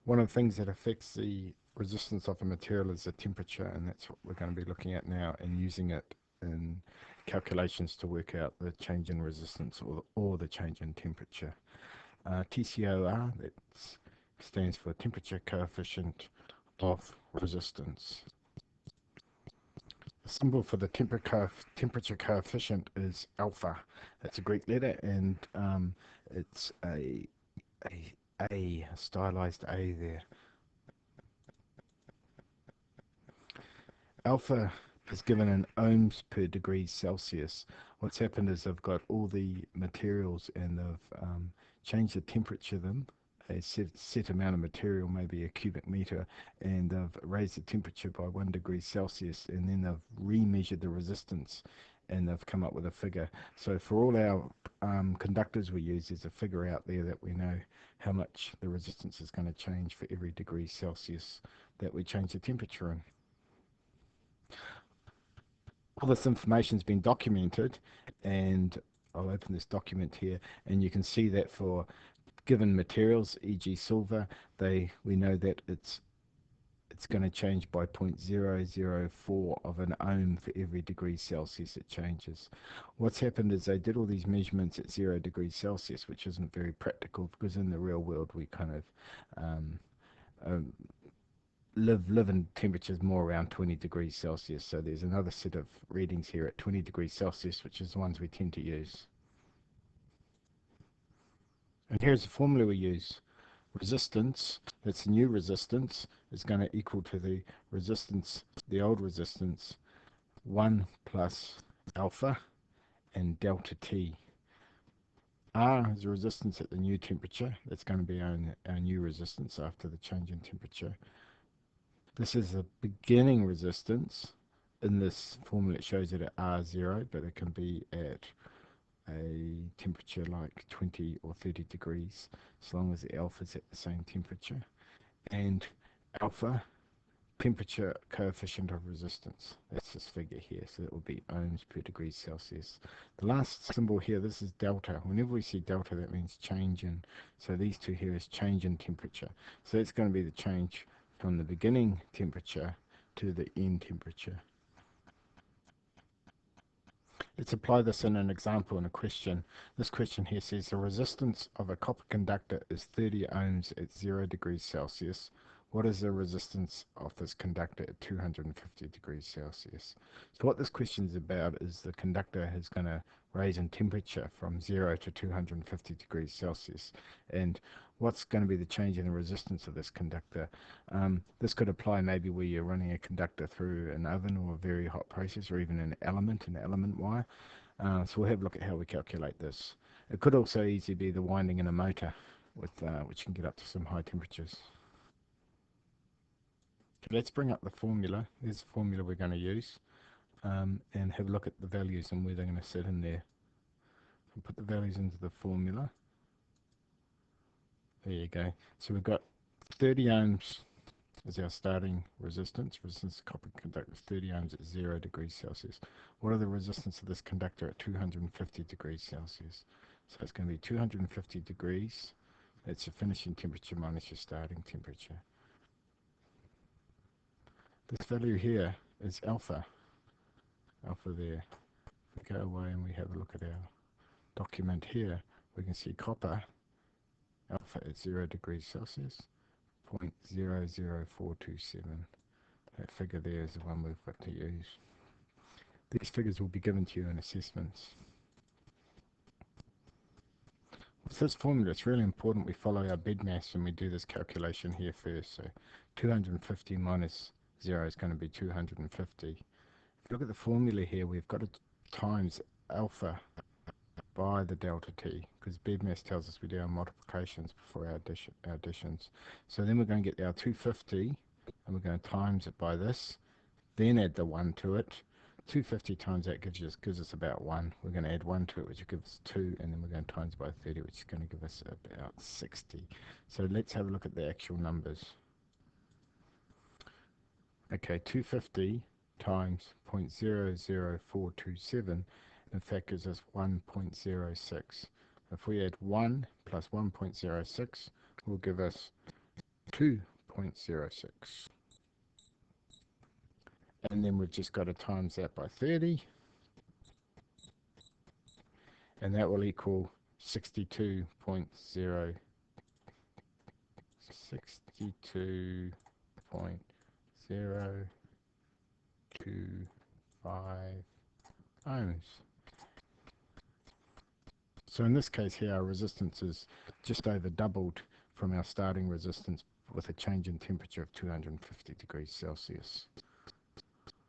One of the things that affects the resistance of a material is the temperature, and that's what we're going to be looking at now and using it in calculations to work out the change in resistance or the change in temperature. TCOR, that stands for temperature coefficient of resistance. The symbol for the temperature coefficient is alpha. That's a Greek letter, and it's a stylized A there. Alpha is given in ohms per degree Celsius. What's happened is I've got all the materials and they've changed the temperature of them, a set amount of material, maybe a cubic meter, and they've raised the temperature by 1 degree Celsius, and then they've re-measured the resistance and they've come up with a figure. So for all our conductors we use, there's a figure out there that we know how much the resistance is going to change for every degree Celsius that we change the temperature in. All this information's been documented, and I'll open this document here, and you can see that for given materials, e.g. silver, we know that it's going to change by 0.004 of an ohm for every degree Celsius it changes. What's happened is they did all these measurements at 0 degrees Celsius, which isn't very practical because in the real world we kind of um, um, live in temperatures more around 20 degrees Celsius. So there's another set of readings here at 20 degrees Celsius, which is the ones we tend to use. And here's the formula we use. Resistance, that's the new resistance, is going to equal to the resistance, the old resistance, 1 plus alpha and delta T. R is the resistance at the new temperature. That's going to be our new resistance after the change in temperature. This is a beginning resistance. In this formula it shows it at R0, but it can be at a temperature like 20 or 30 degrees, as long as the alpha is at the same temperature. And alpha, temperature coefficient of resistance. That's this figure here, so that will be ohms per degree Celsius. The last symbol here, this is delta. Whenever we see delta, that means change in. So these two here is change in temperature. So that's going to be the change from the beginning temperature to the end temperature. Let's apply this in an example in a question. This question here says the resistance of a copper conductor is 30 ohms at 0 degrees Celsius. What is the resistance of this conductor at 250 degrees Celsius? So what this question is about is the conductor is going to raise in temperature from 0 to 250 degrees Celsius. And what's going to be the change in the resistance of this conductor? This could apply maybe where you're running a conductor through an oven or a very hot process, or even an element wire. So we'll have a look at how we calculate this. It could also easily be the winding in a motor, which can get up to some high temperatures. Okay, let's bring up the formula. There's the formula we're going to use, and have a look at the values and where they're going to sit in there. We'll put the values into the formula. There you go. So we've got 30 ohms as our starting resistance. Resistance of copper conductor is 30 ohms at 0 degrees Celsius. What are the resistance of this conductor at 250 degrees Celsius? So it's going to be 250 degrees. That's your finishing temperature minus your starting temperature. This value here is alpha. Alpha there. If we go away and we have a look at our document here, we can see copper, alpha at 0 degrees Celsius, 0.00427. That figure there is the one we've got to use. These figures will be given to you in assessments. With this formula, it's really important we follow our bed mass when we do this calculation here first. So 250 minus 0 is going to be 250. If you look at the formula here, we've got to times alpha by the delta T, because bed mass tells us we do our multiplications before our additions. So then we're going to get our 250, and we're going to times it by this, then add the 1 to it. 250 times that gives us about 1. We're going to add 1 to it, which gives us 2, and then we're going to times by 30, which is going to give us about 60. So let's have a look at the actual numbers. Okay, 250 times 0.00427 in fact gives us 1.06. If we add 1 plus 1.06 will give us 2.06. And then we've just got to times that by 30, and that will equal 62.0 62.025 ohms. So in this case here, our resistance is just over doubled from our starting resistance with a change in temperature of 250 degrees Celsius.